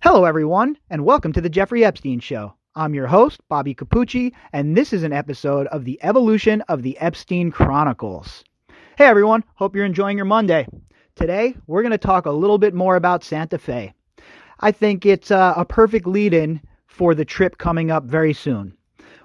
Hello, everyone, and welcome to the Jeffrey Epstein Show. I'm your host, Bobbycapucci, and this is an episode of the evolution of the Epstein Chronicles. Hey, everyone. Hope you're enjoying your Monday. Today, we're going to talk a little bit more about Santa Fe. I think it's a perfect lead-in for the trip coming up very soon.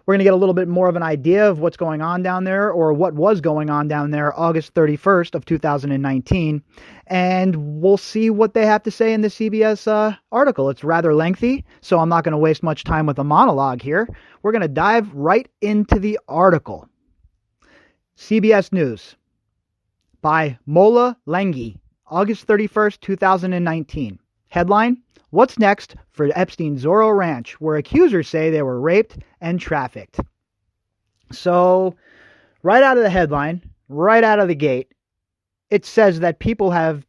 We're going to get a little bit more of an idea of what's going on down there, or what was going on down there August 31st of 2019, and we'll see what they have to say in the CBS article. It's rather lengthy, so I'm not going to waste much time with a monologue here. We're going to dive right into the article. CBS News by Mola Lenghi, August 31st, 2019. Headline: What's next for Epstein's Zorro Ranch, where accusers say they were raped and trafficked? So, right out of the headline, right out of the gate, it says that people have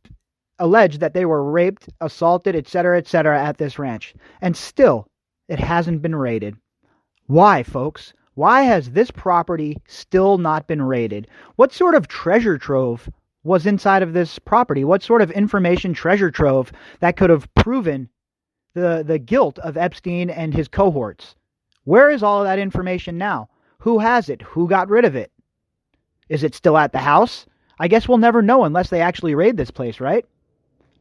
alleged that they were raped, assaulted, etc., at this ranch. And still, it hasn't been raided. Why, folks? Why has this property still not been raided? What sort of treasure trove was inside of this property? What sort of information treasure trove that could have proven the guilt of Epstein and his cohorts? Where is all of that information now? Who has it? Who got rid of it? Is it still at the house? I guess we'll never know unless they actually raid this place, right?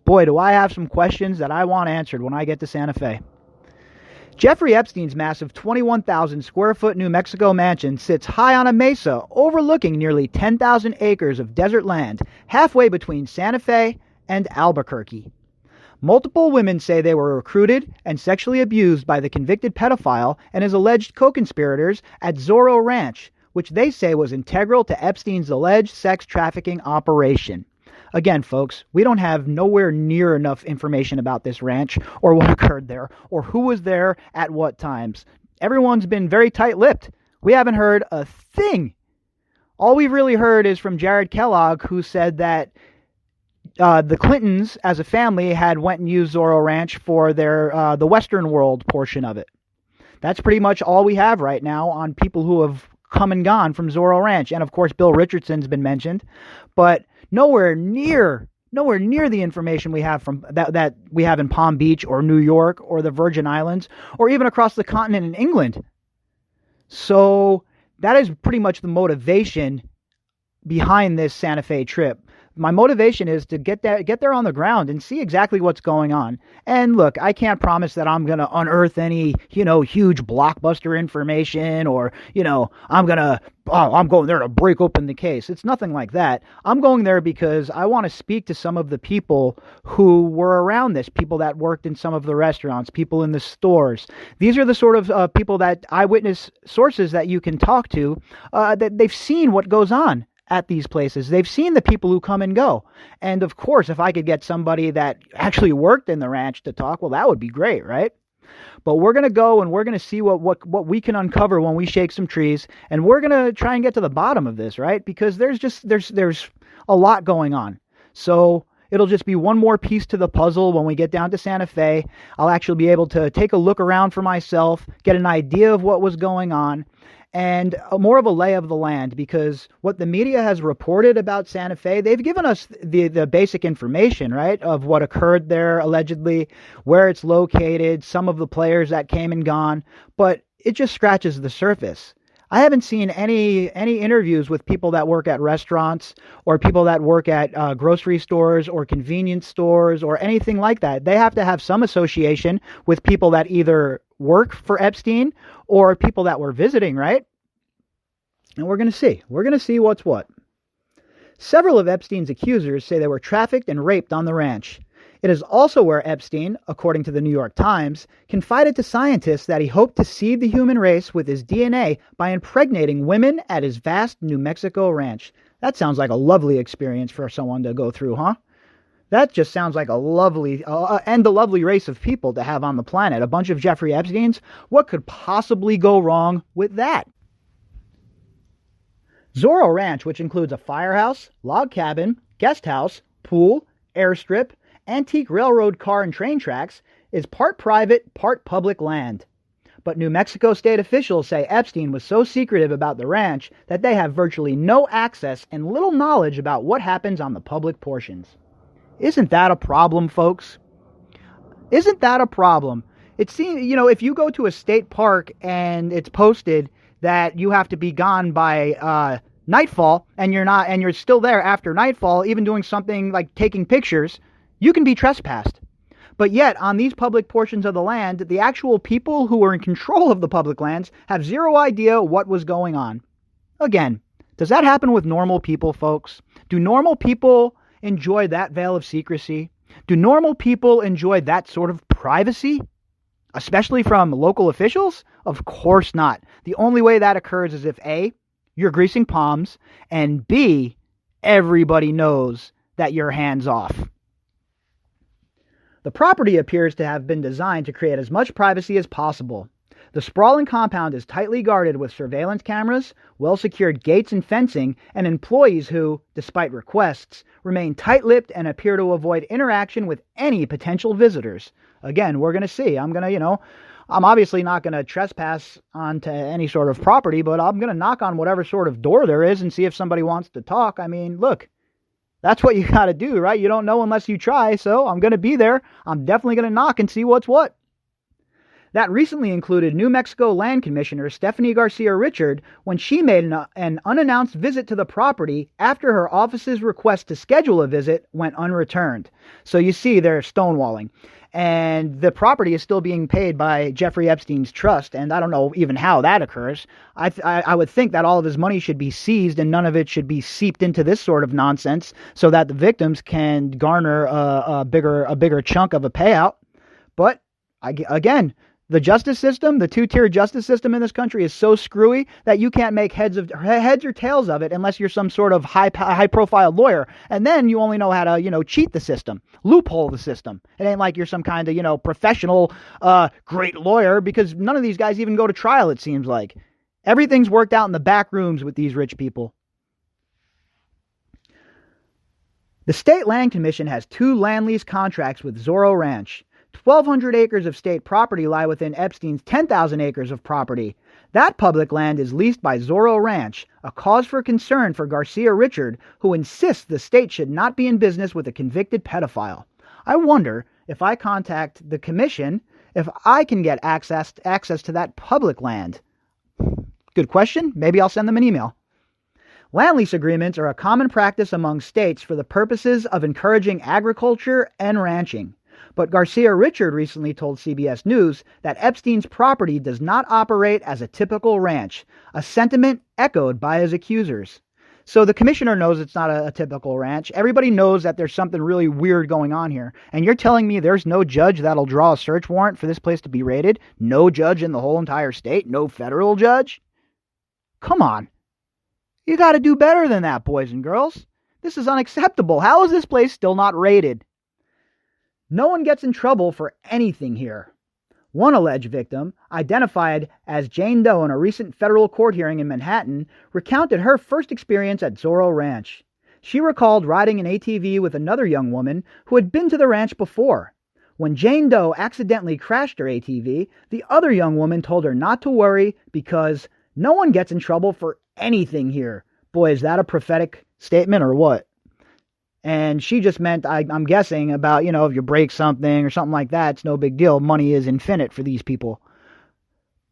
Boy, do I have some questions that I want answered when I get to Santa Fe. Jeffrey Epstein's massive 21,000 square foot New Mexico mansion sits high on a mesa overlooking nearly 10,000 acres of desert land halfway between Santa Fe and Albuquerque. Multiple women say they were recruited and sexually abused by the convicted pedophile and his alleged co-conspirators at Zorro Ranch, which they say was integral to Epstein's alleged sex trafficking operation. Again, folks, we don't have nowhere near enough information about this ranch or what occurred there or who was there at what times. Everyone's been very tight-lipped. We haven't heard a thing. All we've really heard is from Jared Kellogg, who said that the Clintons, as a family, had went and used Zorro Ranch for their the Western world portion of it. That's pretty much all we have right now on people who have come and gone from Zorro Ranch. And, of course, Bill Richardson's been mentioned. But nowhere near the information we have from that we have in Palm Beach or New York or the Virgin Islands or even across the continent in England. So that is pretty much the motivation behind this Santa Fe trip. My motivation is to get there on the ground and see exactly what's going on. And look, I can't promise that I'm going to unearth any, huge blockbuster information or, I'm going there to break open the case. It's nothing like that. I'm going there because I want to speak to some of the people who were around this, people that worked in some of the restaurants, people in the stores. These are the sort of people that eyewitness sources that you can talk to, that they've seen what goes on at these places. They've seen the people who come and go. And of course, if I could get somebody that actually worked in the ranch to talk, well, that would be great, right? But we're going to go and we're going to see what we can uncover when we shake some trees. And we're going to try and get to the bottom of this, right? Because there's a lot going on. So it'll just be one more piece to the puzzle when we get down to Santa Fe. I'll actually be able to take a look around for myself, get an idea of what was going on, and more of a lay of the land, because what the media has reported about Santa Fe, they've given us the basic information, right, of what occurred there allegedly, where it's located, some of the players that came and gone, but it just scratches the surface. I haven't seen any interviews with people that work at restaurants or people that work at grocery stores or convenience stores or anything like that. They have to have some association with people that either work for Epstein or people that were visiting, right? And we're going to see. We're going to see what's what. Several of Epstein's accusers say they were trafficked and raped on the ranch. It is also where Epstein, according to the New York Times, confided to scientists that he hoped to seed the human race with his DNA by impregnating women at his vast New Mexico ranch. That sounds like a lovely experience for someone to go through, huh? That just sounds like a lovely, and a lovely race of people to have on the planet. A bunch of Jeffrey Epsteins. What could possibly go wrong with that? Zorro Ranch, which includes a firehouse, log cabin, guest house, pool, airstrip, antique railroad car and train tracks, is part private, part public land. But New Mexico state officials say Epstein was so secretive about the ranch that they have virtually no access and little knowledge about what happens on the public portions. Isn't that a problem, folks? Isn't that a problem? It seems, if you go to a state park and it's posted that you have to be gone by nightfall, and you're still there after nightfall, even doing something like taking pictures, you can be trespassed. But yet, on these public portions of the land, the actual people who are in control of the public lands have zero idea what was going on. Again, does that happen with normal people, folks? Do normal people enjoy that veil of secrecy? Do normal people enjoy that sort of privacy? Especially from local officials? Of course not. The only way that occurs is if A, you're greasing palms, and B, everybody knows that you're hands off. The property appears to have been designed to create as much privacy as possible. The sprawling compound is tightly guarded with surveillance cameras, well-secured gates and fencing, and employees who, despite requests, remain tight-lipped and appear to avoid interaction with any potential visitors. Again, we're going to see. I'm obviously not going to trespass onto any sort of property, but I'm going to knock on whatever sort of door there is and see if somebody wants to talk. I mean, look, that's what you got to do, right? You don't know unless you try, so I'm going to be there. I'm definitely going to knock and see what's what. That recently included New Mexico Land Commissioner Stephanie Garcia Richard when she made an unannounced visit to the property after her office's request to schedule a visit went unreturned. So you see, they're stonewalling. And the property is still being paid by Jeffrey Epstein's trust, and I don't know even how that occurs. I would think that all of his money should be seized and none of it should be seeped into this sort of nonsense so that the victims can garner a bigger chunk of a payout. But again, the justice system, the two-tier justice system in this country is so screwy that you can't make heads or tails of it unless you're some sort of high-profile lawyer. And then you only know how to, cheat the system, loophole the system. It ain't like you're some kind of, professional, great lawyer, because none of these guys even go to trial, it seems like. Everything's worked out in the back rooms with these rich people. The State Land Commission has 2 land lease contracts with Zorro Ranch. 1,200 acres of state property lie within Epstein's 10,000 acres of property. That public land is leased by Zorro Ranch, a cause for concern for Garcia Richard, who insists the state should not be in business with a convicted pedophile. I wonder, if I contact the commission, if I can get access to that public land. Good question. Maybe I'll send them an email. Land lease agreements are a common practice among states for the purposes of encouraging agriculture and ranching. But Garcia Richard recently told CBS News that Epstein's property does not operate as a typical ranch, a sentiment echoed by his accusers. So the commissioner knows it's not a typical ranch. Everybody knows that there's something really weird going on here. And you're telling me there's no judge that'll draw a search warrant for this place to be raided? No judge in the whole entire state? No federal judge? Come on. You got to do better than that, boys and girls. This is unacceptable. How is this place still not raided? No one gets in trouble for anything here. One alleged victim, identified as Jane Doe in a recent federal court hearing in Manhattan, recounted her first experience at Zorro Ranch. She recalled riding an ATV with another young woman who had been to the ranch before. When Jane Doe accidentally crashed her ATV, the other young woman told her not to worry because no one gets in trouble for anything here. Boy, is that a prophetic statement or what? And she just meant, I'm guessing, about, if you break something or something like that, it's no big deal. Money is infinite for these people.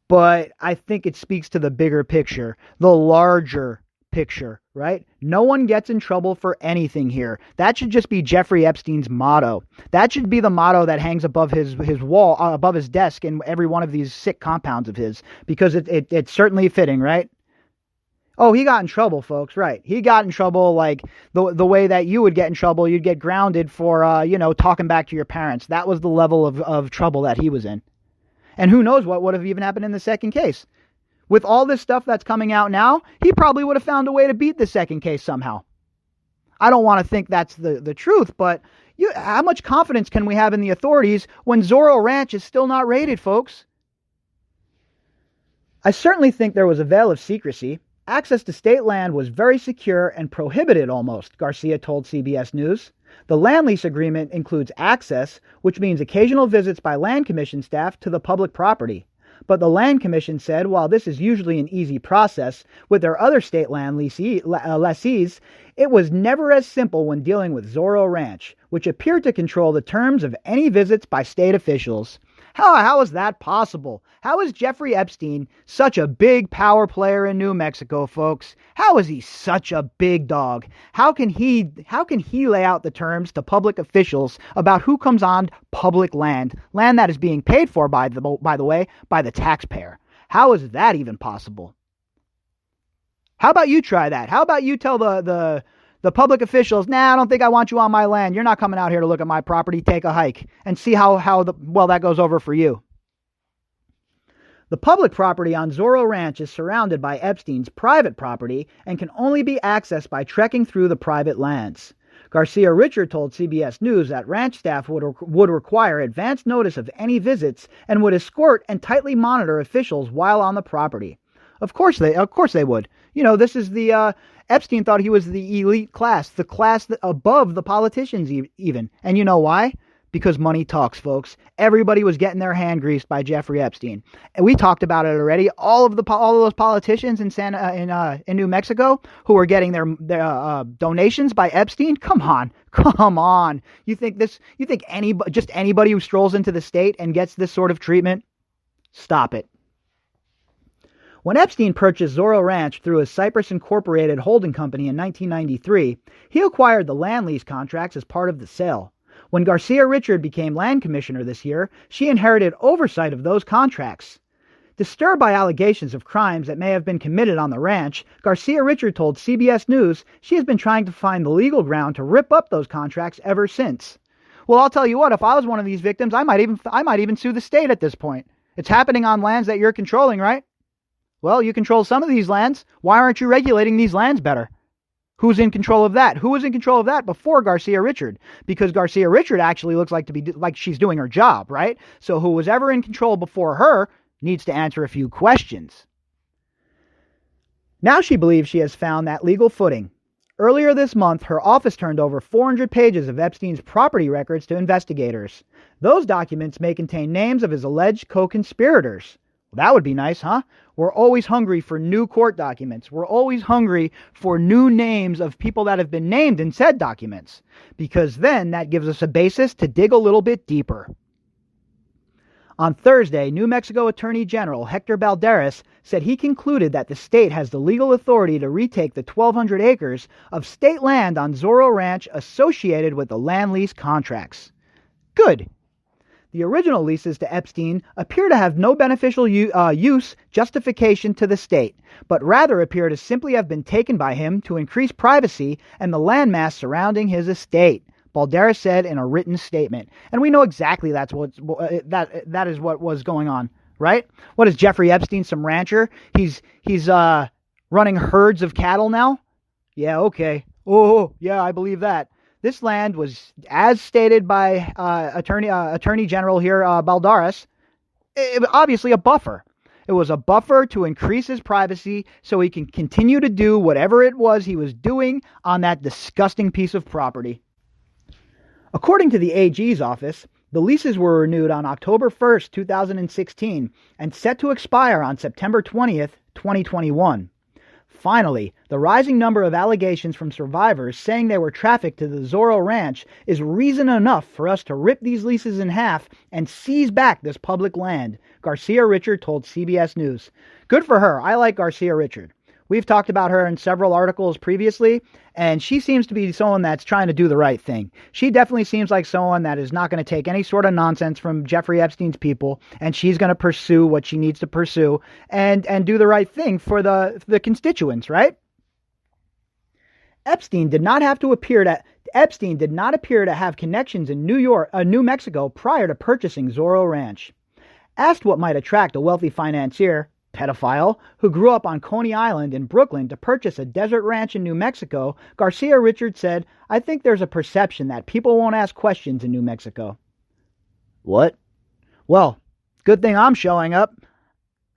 But I think it speaks to the bigger picture, the larger picture, right? No one gets in trouble for anything here. That should just be Jeffrey Epstein's motto. That should be the motto that hangs above his wall, above his desk in every one of these sick compounds of his, because it's certainly fitting, right? Oh, he got in trouble, folks, right. He got in trouble like the way that you would get in trouble. You'd get grounded for, talking back to your parents. That was the level of trouble that he was in. And who knows what would have even happened in the second case. With all this stuff that's coming out now, he probably would have found a way to beat the second case somehow. I don't want to think that's the truth, but how much confidence can we have in the authorities when Zorro Ranch is still not raided, folks? I certainly think there was a veil of secrecy. Access to state land was very secure and prohibited almost, Garcia told CBS News. The land lease agreement includes access, which means occasional visits by land commission staff to the public property. But the land commission said while this is usually an easy process with their other state land lessees, it was never as simple when dealing with Zorro Ranch, which appeared to control the terms of any visits by state officials. How is that possible? How is Jeffrey Epstein such a big power player in New Mexico, folks? How is he such a big dog? How can he lay out the terms to public officials about who comes on public land that is being paid for, by the way, by the taxpayer? How is that even possible? How about you try that? How about you tell the public officials, I don't think I want you on my land. You're not coming out here to look at my property. Take a hike and see how that goes over for you. The public property on Zorro Ranch is surrounded by Epstein's private property and can only be accessed by trekking through the private lands. Garcia Richard told CBS News that ranch staff would require advance notice of any visits and would escort and tightly monitor officials while on the property. Of course they would. This is the Epstein thought he was the elite class, the class above the politicians even. And you know why? Because money talks, folks. Everybody was getting their hand greased by Jeffrey Epstein, and we talked about it already. All of those politicians in New Mexico who were getting their donations by Epstein. Come on. You think anybody who strolls into the state and gets this sort of treatment? Stop it. When Epstein purchased Zorro Ranch through his Cypress Incorporated holding company in 1993, he acquired the land lease contracts as part of the sale. When Garcia Richard became land commissioner this year, she inherited oversight of those contracts. Disturbed by allegations of crimes that may have been committed on the ranch, Garcia Richard told CBS News she has been trying to find the legal ground to rip up those contracts ever since. Well, I'll tell you what, if I was one of these victims, I might even sue the state at this point. It's happening on lands that you're controlling, right? Well, you control some of these lands. Why aren't you regulating these lands better? Who's in control of that? Who was in control of that before Garcia Richard? Because Garcia Richard actually looks like she's doing her job, right? So who was ever in control before her needs to answer a few questions. Now she believes she has found that legal footing. Earlier this month, her office turned over 400 pages of Epstein's property records to investigators. Those documents may contain names of his alleged co-conspirators. Well, that would be nice, huh? We're always hungry for new court documents. We're always hungry for new names of people that have been named in said documents, because then that gives us a basis to dig a little bit deeper. On Thursday, New Mexico Attorney General Hector Balderas said he concluded that the state has the legal authority to retake the 1,200 acres of state land on Zorro Ranch associated with the land lease contracts. Good. The original leases to Epstein appear to have no beneficial use justification to the state, but rather appear to simply have been taken by him to increase privacy and the landmass surrounding his estate, Balderas said in a written statement. And we know exactly that is what was going on, right? What is Jeffrey Epstein, some rancher? He's running herds of cattle now? Yeah, okay. Oh, yeah, I believe that. This land was, as stated by Attorney General here, Balderas, obviously a buffer. It was a buffer to increase his privacy so he can continue to do whatever it was he was doing on that disgusting piece of property. According to the AG's office, the leases were renewed on October 1st, 2016, and set to expire on September 20th, 2021. Finally, the rising number of allegations from survivors saying they were trafficked to the Zorro Ranch is reason enough for us to rip these leases in half and seize back this public land, Garcia Richard told CBS News. Good for her. I like Garcia Richard. We've talked about her in several articles previously, and she seems to be someone that's trying to do the right thing. She definitely seems like someone that is not going to take any sort of nonsense from Jeffrey Epstein's people, and she's going to pursue what she needs to pursue and do the right thing for the constituents, right? Epstein did not appear to have connections in New Mexico prior to purchasing Zorro Ranch. Asked what might attract a wealthy financier, pedophile, who grew up on Coney Island in Brooklyn to purchase a desert ranch in New Mexico, Garcia Richard said, "I think there's a perception that people won't ask questions in New Mexico." What? Well, good thing I'm showing up.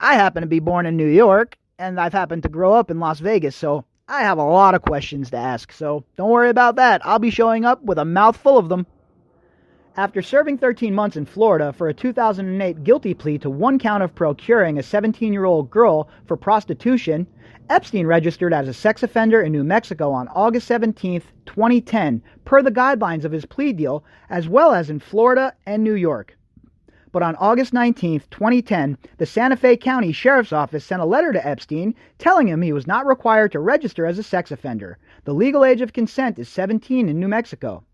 I happen to be born in New York, and I've happened to grow up in Las Vegas, so I have a lot of questions to ask. So don't worry about that. I'll be showing up with a mouthful of them. After serving 13 months in Florida for a 2008 guilty plea to one count of procuring a 17-year-old girl for prostitution, Epstein registered as a sex offender in New Mexico on August 17, 2010, per the guidelines of his plea deal, as well as in Florida and New York. But on August 19, 2010, the Santa Fe County Sheriff's Office sent a letter to Epstein telling him he was not required to register as a sex offender. The legal age of consent is 17 in New Mexico.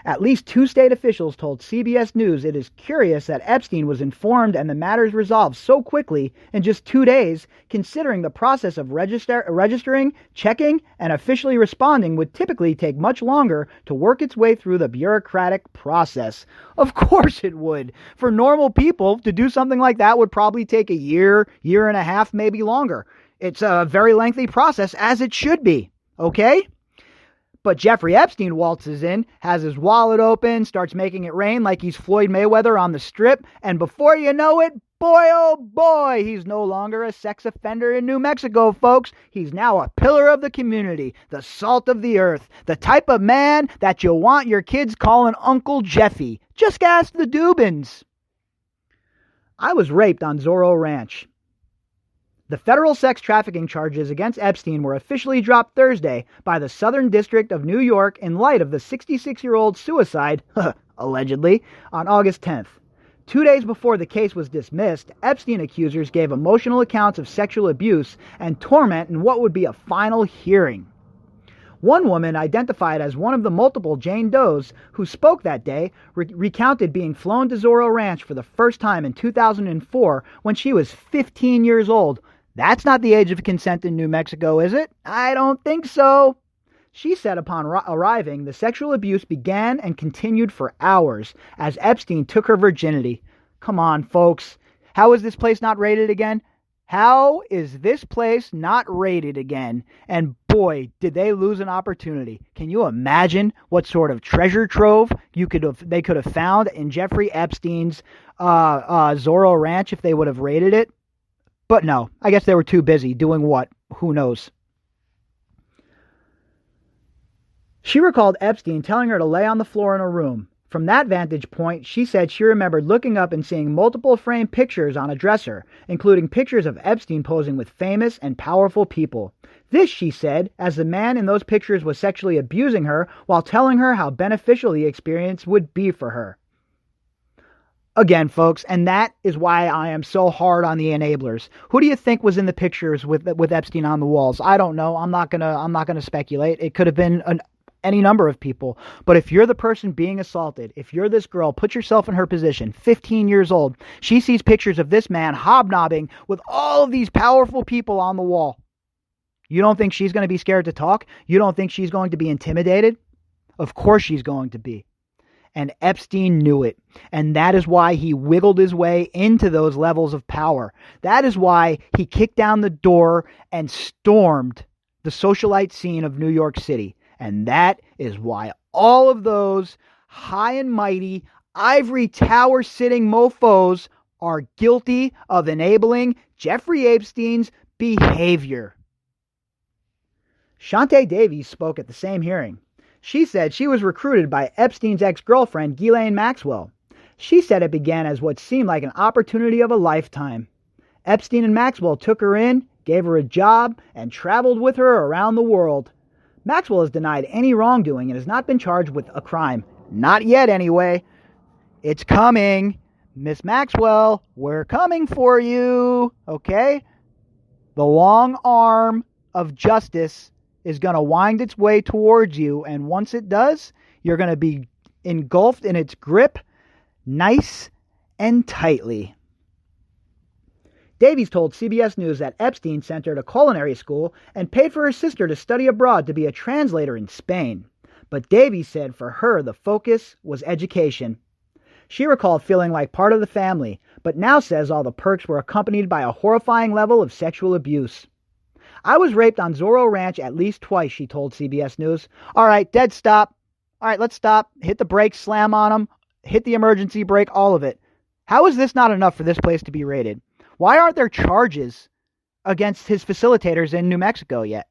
At least two state officials told CBS News it is curious that Epstein was informed and the matters resolved so quickly in just 2 days, considering the process of registering, checking, and officially responding would typically take much longer to work its way through the bureaucratic process. Of course it would. For normal people, to do something like that would probably take a year, year and a half, maybe longer. It's a very lengthy process, as it should be. Okay? But Jeffrey Epstein waltzes in, has his wallet open, starts making it rain like he's Floyd Mayweather on the strip, and before you know it, boy oh boy, he's no longer a sex offender in New Mexico, folks. He's now a pillar of the community, the salt of the earth, the type of man that you want your kids calling Uncle Jeffy. Just ask the Dubins. I was raped on Zorro Ranch. The federal sex trafficking charges against Epstein were officially dropped Thursday by the Southern District of New York in light of the 66-year-old's suicide, allegedly, on August 10th. 2 days before the case was dismissed, Epstein accusers gave emotional accounts of sexual abuse and torment in what would be a final hearing. One woman, identified as one of the multiple Jane Does who spoke that day, recounted being flown to Zorro Ranch for the first time in 2004 when she was 15 years old. That's not the age of consent in New Mexico, is it? I don't think so. She said upon arriving, the sexual abuse began and continued for hours as Epstein took her virginity. Come on, folks. How is this place not rated again? How is this place not rated again? And boy, did they lose an opportunity. Can you imagine what sort of treasure trove they could have found in Jeffrey Epstein's Zorro Ranch if they would have raided it? But no, I guess they were too busy doing what? Who knows? She recalled Epstein telling her to lay on the floor in a room. From that vantage point, she said she remembered looking up and seeing multiple framed pictures on a dresser, including pictures of Epstein posing with famous and powerful people. This, she said, as the man in those pictures was sexually abusing her while telling her how beneficial the experience would be for her. Again, folks, and that is why I am so hard on the enablers. Who do you think was in the pictures with Epstein on the walls? I don't know. I'm not gonna speculate. It could have been any number of people. But if you're the person being assaulted, if you're this girl, put yourself in her position, 15 years old. She sees pictures of this man hobnobbing with all of these powerful people on the wall. You don't think she's going to be scared to talk? You don't think she's going to be intimidated? Of course she's going to be. And Epstein knew it. And that is why he wiggled his way into those levels of power. That is why he kicked down the door and stormed the socialite scene of New York City. And that is why all of those high and mighty, ivory tower sitting mofos are guilty of enabling Jeffrey Epstein's behavior. Shantae Davies spoke at the same hearing. She said she was recruited by Epstein's ex-girlfriend, Ghislaine Maxwell. She said it began as what seemed like an opportunity of a lifetime. Epstein and Maxwell took her in, gave her a job, and traveled with her around the world. Maxwell has denied any wrongdoing and has not been charged with a crime. Not yet, anyway. It's coming. Miss Maxwell, we're coming for you. Okay? The long arm of justice is going to wind its way towards you, and once it does, you're going to be engulfed in its grip, nice and tightly. Davies told CBS News that Epstein sent her to culinary school and paid for her sister to study abroad to be a translator in Spain. But Davies said for her the focus was education. She recalled feeling like part of the family, but now says all the perks were accompanied by a horrifying level of sexual abuse. I was raped on Zorro Ranch at least twice, she told CBS News. All right, dead stop. All right, let's stop. Hit the brakes, slam on them, hit the emergency brake, all of it. How is this not enough for this place to be raided? Why aren't there charges against his facilitators in New Mexico yet?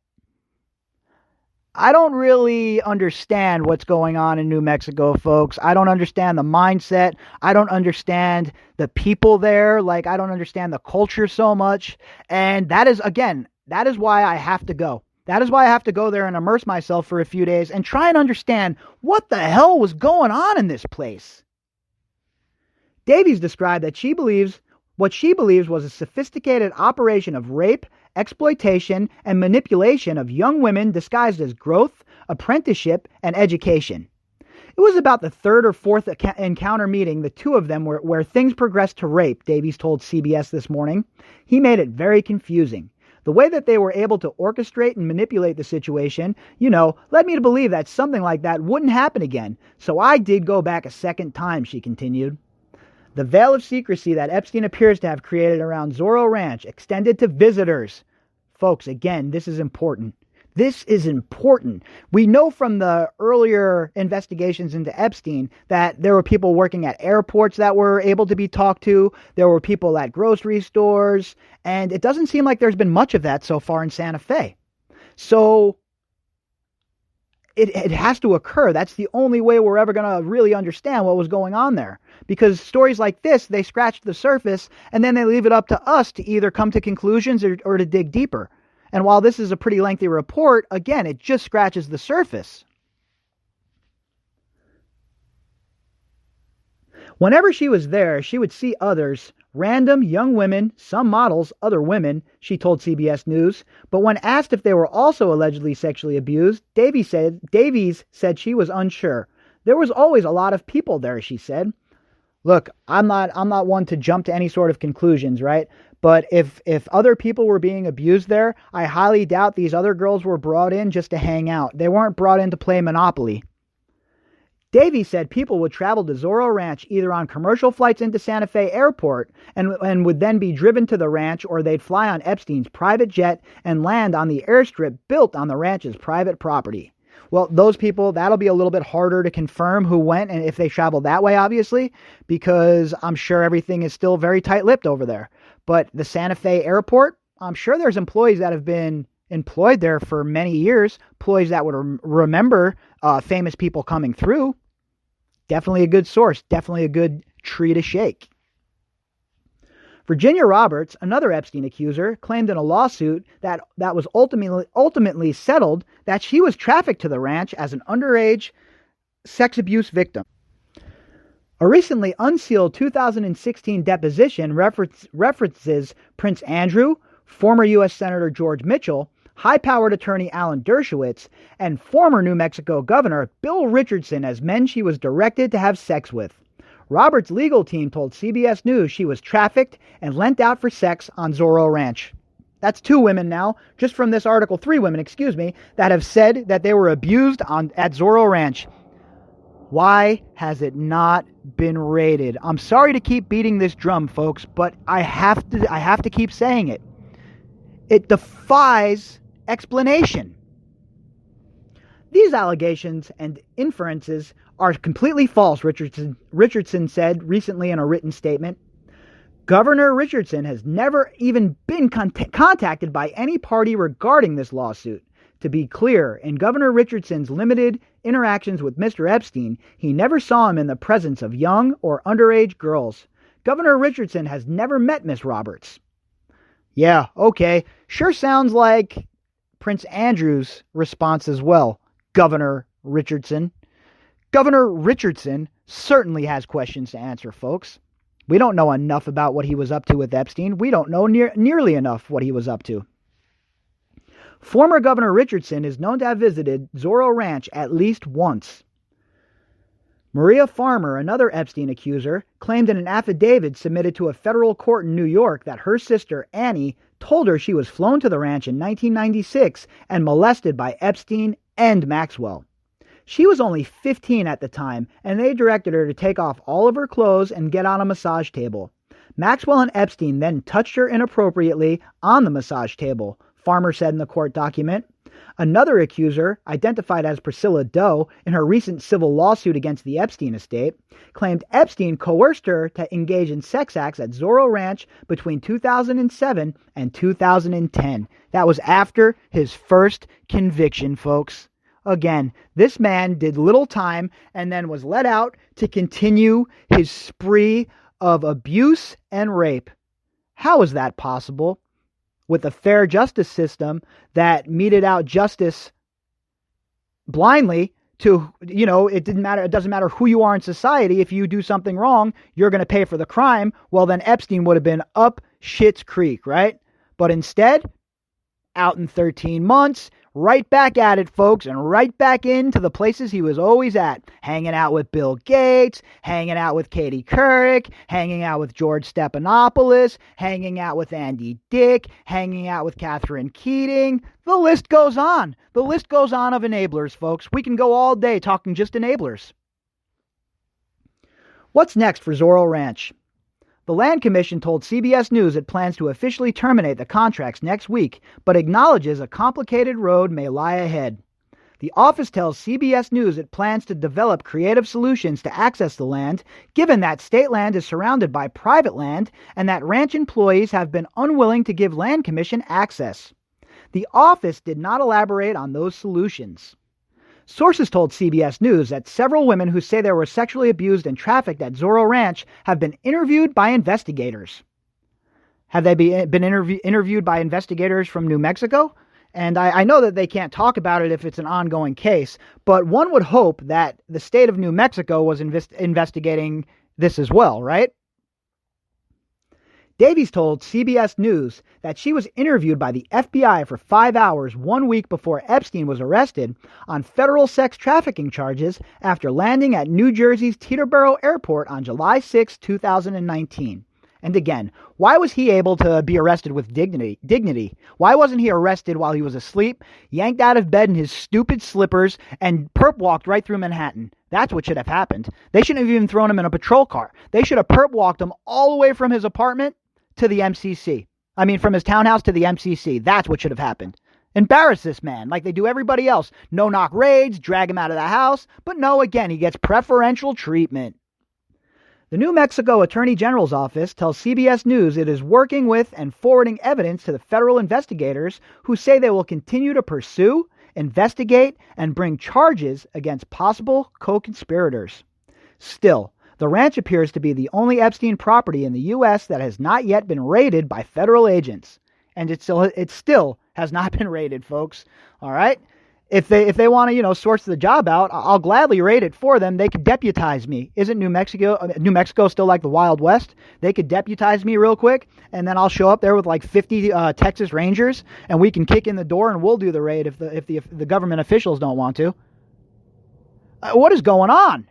I don't really understand what's going on in New Mexico, folks. I don't understand the mindset. I don't understand the people there. Like, I don't understand the culture so much. And that is, again, that is why I have to go. That is why I have to go there and immerse myself for a few days and try and understand what the hell was going on in this place. Davies described that what she believes was a sophisticated operation of rape, exploitation, and manipulation of young women disguised as growth, apprenticeship, and education. It was about the third or fourth encounter meeting the two of them where things progressed to rape, Davies told CBS this morning. He made it very confusing. The way that they were able to orchestrate and manipulate the situation, led me to believe that something like that wouldn't happen again. So I did go back a second time, she continued. The veil of secrecy that Epstein appears to have created around Zorro Ranch extended to visitors. Folks, again, this is important. This is important. We know from the earlier investigations into Epstein that there were people working at airports that were able to be talked to. There were people at grocery stores. And it doesn't seem like there's been much of that so far in Santa Fe. So it has to occur. That's the only way we're ever going to really understand what was going on there. Because stories like this, they scratch the surface and then they leave it up to us to either come to conclusions or to dig deeper. And while this is a pretty lengthy report, again, it just scratches the surface. Whenever she was there, she would see others, random young women, some models, other women, she told CBS News. But when asked if they were also allegedly sexually abused, Davies said she was unsure. There was always a lot of people there, she said. Look, I'm not one to jump to any sort of conclusions, right? But if other people were being abused there, I highly doubt these other girls were brought in just to hang out. They weren't brought in to play Monopoly. Davies said people would travel to Zorro Ranch either on commercial flights into Santa Fe Airport and would then be driven to the ranch, or they'd fly on Epstein's private jet and land on the airstrip built on the ranch's private property. Well, those people, that'll be a little bit harder to confirm who went and if they traveled that way, obviously, because I'm sure everything is still very tight-lipped over there. But the Santa Fe Airport, I'm sure there's employees that have been employed there for many years, employees that would remember famous people coming through. Definitely a good source, definitely a good tree to shake. Virginia Roberts, another Epstein accuser, claimed in a lawsuit that was ultimately settled that she was trafficked to the ranch as an underage sex abuse victim. A recently unsealed 2016 deposition references Prince Andrew, former U.S. Senator George Mitchell, high-powered attorney Alan Dershowitz, and former New Mexico Governor Bill Richardson as men she was directed to have sex with. Roberts' legal team told CBS News she was trafficked and lent out for sex on Zorro Ranch. That's 2 women now, just from this article, 3 women, that have said that they were abused at Zorro Ranch. Why has it not been raided? I'm sorry to keep beating this drum, folks, but I have to keep saying it. It defies explanation. These allegations and inferences are completely false, Richardson said recently in a written statement. Governor Richardson has never even been contacted by any party regarding this lawsuit. To be clear, in Governor Richardson's limited interactions with Mr. Epstein, he never saw him in the presence of young or underage girls. Governor Richardson has never met Miss Roberts. Yeah, okay. Sure sounds like Prince Andrew's response as well, Governor Richardson. Governor Richardson certainly has questions to answer, folks. We don't know enough about what he was up to with Epstein. We don't know nearly enough what he was up to. Former Governor Richardson is known to have visited Zorro Ranch at least once. Maria Farmer, another Epstein accuser, claimed in an affidavit submitted to a federal court in New York that her sister, Annie, told her she was flown to the ranch in 1996 and molested by Epstein and Maxwell. She was only 15 at the time, and they directed her to take off all of her clothes and get on a massage table. Maxwell and Epstein then touched her inappropriately on the massage table, Farmer said in the court document. Another accuser, identified as Priscilla Doe in her recent civil lawsuit against the Epstein estate, claimed Epstein coerced her to engage in sex acts at Zorro Ranch between 2007 and 2010. That was after his first conviction, folks. again, this man did little time and then was let out to continue his spree of abuse and rape. How is that possible? With a fair justice system that meted out justice blindly to, it doesn't matter who you are in society. If you do something wrong, you're going to pay for the crime. Well, then Epstein would have been up Schitt's Creek, right? But instead, out in 13 months, right back at it, folks, and right back into the places he was always at. Hanging out with Bill Gates, hanging out with Katie Couric, hanging out with George Stephanopoulos, hanging out with Andy Dick, hanging out with Catherine Keating. The list goes on. The list goes on of enablers, folks. We can go all day talking just enablers. What's next for Zorro Ranch? The Land Commission told CBS News it plans to officially terminate the contracts next week, but acknowledges a complicated road may lie ahead. The office tells CBS News it plans to develop creative solutions to access the land, given that state land is surrounded by private land and that ranch employees have been unwilling to give Land Commission access. The office did not elaborate on those solutions. Sources told CBS News that several women who say they were sexually abused and trafficked at Zorro Ranch have been interviewed by investigators. Have they been interviewed by investigators from New Mexico? And I know that they can't talk about it if it's an ongoing case, but one would hope that the state of New Mexico was investigating this as well, right? Davies told CBS News that she was interviewed by the FBI for 5 hours 1 week before Epstein was arrested on federal sex trafficking charges after landing at New Jersey's Teterboro Airport on July 6, 2019. And again, why was he able to be arrested with dignity? Why wasn't he arrested while he was asleep, yanked out of bed in his stupid slippers, and perp walked right through Manhattan? That's what should have happened. They shouldn't have even thrown him in a patrol car. They should have perp walked him all the way from his apartment to the MCC. From his townhouse to the MCC. That's what should have happened. Embarrass this man like they do everybody else. No-knock raids, drag him out of the house. But no, again, he gets preferential treatment. The New Mexico Attorney General's office tells CBS News it is working with and forwarding evidence to the federal investigators who say they will continue to pursue, investigate, and bring charges against possible co-conspirators. Still, the ranch appears to be the only Epstein property in the U.S. that has not yet been raided by federal agents. And it still has not been raided, folks. All right? If they want to, source the job out, I'll gladly raid it for them. They could deputize me. Isn't New Mexico still like the Wild West? They could deputize me real quick, and then I'll show up there with like 50 Texas Rangers, and we can kick in the door and we'll do the raid if the government officials don't want to. What is going on?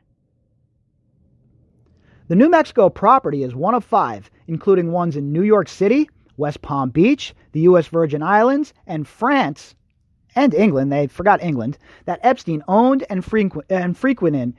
The New Mexico property is one of 5, including ones in New York City, West Palm Beach, the U.S. Virgin Islands, and France, and England, they forgot England, that Epstein owned and frequented.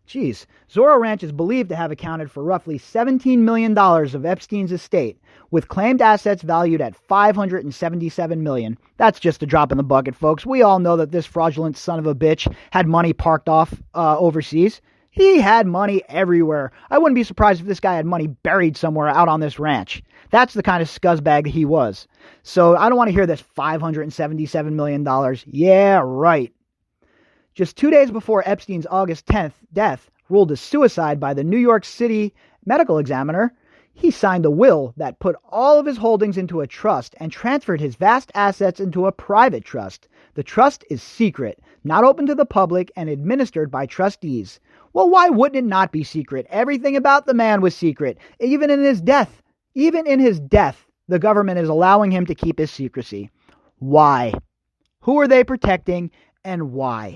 Zorro Ranch is believed to have accounted for roughly $17 million of Epstein's estate, with claimed assets valued at $577 million. That's just a drop in the bucket, folks. We all know that this fraudulent son of a bitch had money parked off overseas. He had money everywhere. I wouldn't be surprised if this guy had money buried somewhere out on this ranch. That's the kind of scuzzbag he was. So I don't want to hear this $577 million. Yeah, right. Just 2 days before Epstein's August 10th death, ruled a suicide by the New York City medical examiner, he signed a will that put all of his holdings into a trust and transferred his vast assets into a private trust. The trust is secret, not open to the public, and administered by trustees. Well, why wouldn't it not be secret? Everything about the man was secret. Even in his death, the government is allowing him to keep his secrecy. Why? Who are they protecting, and why?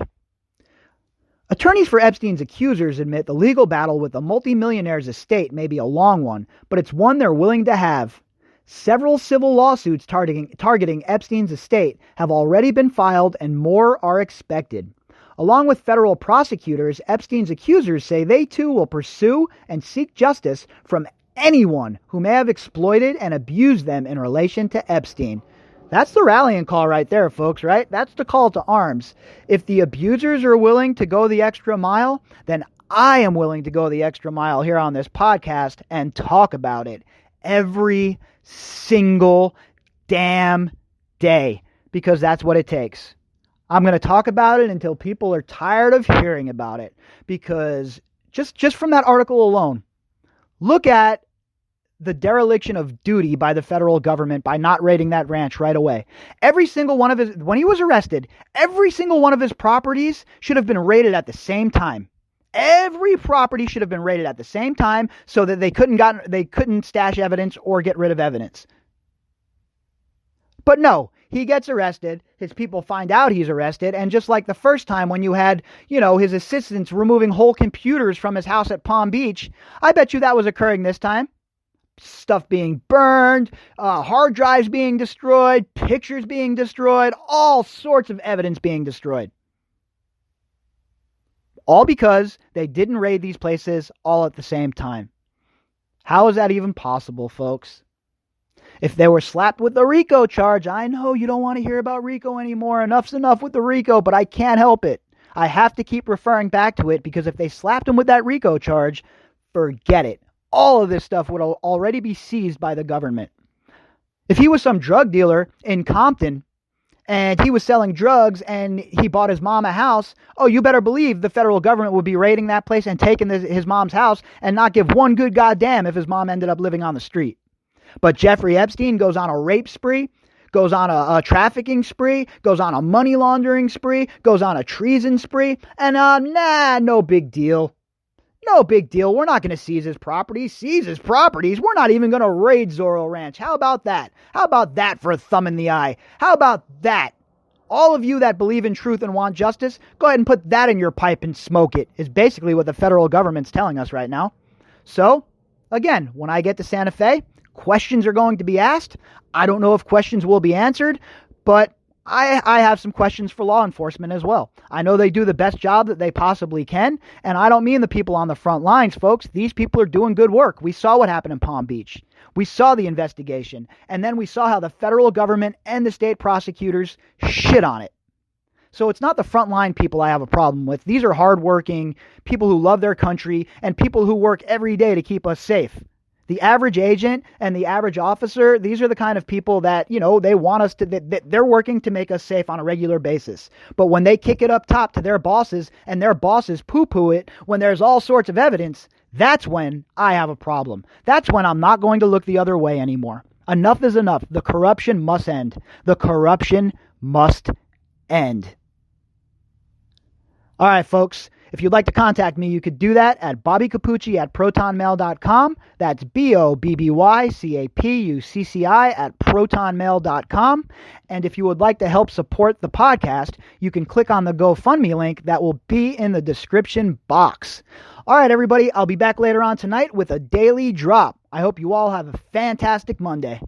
Attorneys for Epstein's accusers admit the legal battle with the multimillionaire's estate may be a long one, but it's one they're willing to have. Several civil lawsuits targeting Epstein's estate have already been filed, and more are expected. Along with federal prosecutors, Epstein's accusers say they too will pursue and seek justice from anyone who may have exploited and abused them in relation to Epstein. That's the rallying call right there, folks, right? That's the call to arms. If the abusers are willing to go the extra mile, then I am willing to go the extra mile here on this podcast and talk about it every single damn day, because that's what it takes. I'm going to talk about it until people are tired of hearing about it, because just from that article alone, look at the dereliction of duty by the federal government by not raiding that ranch right away. Every single one of his, when he was arrested, every single one of his properties should have been raided at the same time. Every property should have been raided at the same time so that they couldn't stash evidence or get rid of evidence. But no, he gets arrested, his people find out he's arrested, and just like the first time when you had, his assistants removing whole computers from his house at Palm Beach, I bet you that was occurring this time. Stuff being burned, hard drives being destroyed, pictures being destroyed, all sorts of evidence being destroyed. All because they didn't raid these places all at the same time. How is that even possible, folks? If they were slapped with the RICO charge, I know you don't want to hear about RICO anymore. Enough's enough with the RICO, but I can't help it. I have to keep referring back to it, because if they slapped him with that RICO charge, forget it. All of this stuff would already be seized by the government. If he was some drug dealer in Compton and he was selling drugs and he bought his mom a house, oh, you better believe the federal government would be raiding that place and taking his mom's house and not give one good goddamn if his mom ended up living on the street. But Jeffrey Epstein goes on a rape spree, goes on a trafficking spree, goes on a money laundering spree, goes on a treason spree, and no big deal. No big deal. We're not going to seize his properties. We're not even going to raid Zorro Ranch. How about that? How about that for a thumb in the eye? How about that? All of you that believe in truth and want justice, go ahead and put that in your pipe and smoke it, is basically what the federal government's telling us right now. So, again, when I get to Santa Fe, questions are going to be asked. I don't know if questions will be answered, but I have some questions for law enforcement as well. I know they do the best job that they possibly can, and I don't mean the people on the front lines, folks. These people are doing good work. We saw what happened in Palm Beach. We saw the investigation, and then we saw how the federal government and the state prosecutors shit on it. So it's not the frontline people I have a problem with. These are hardworking people who love their country and people who work every day to keep us safe. The average agent and the average officer, these are the kind of people that, they want us to, they're working to make us safe on a regular basis. But when they kick it up top to their bosses and their bosses poo-poo it when there's all sorts of evidence, that's when I have a problem. That's when I'm not going to look the other way anymore. Enough is enough. The corruption must end. The corruption must end. All right, folks. If you'd like to contact me, you could do that at bobbycapucci@protonmail.com. That's BOBBYCAPUCCI@protonmail.com. And if you would like to help support the podcast, you can click on the GoFundMe link that will be in the description box. All right, everybody, I'll be back later on tonight with a daily drop. I hope you all have a fantastic Monday.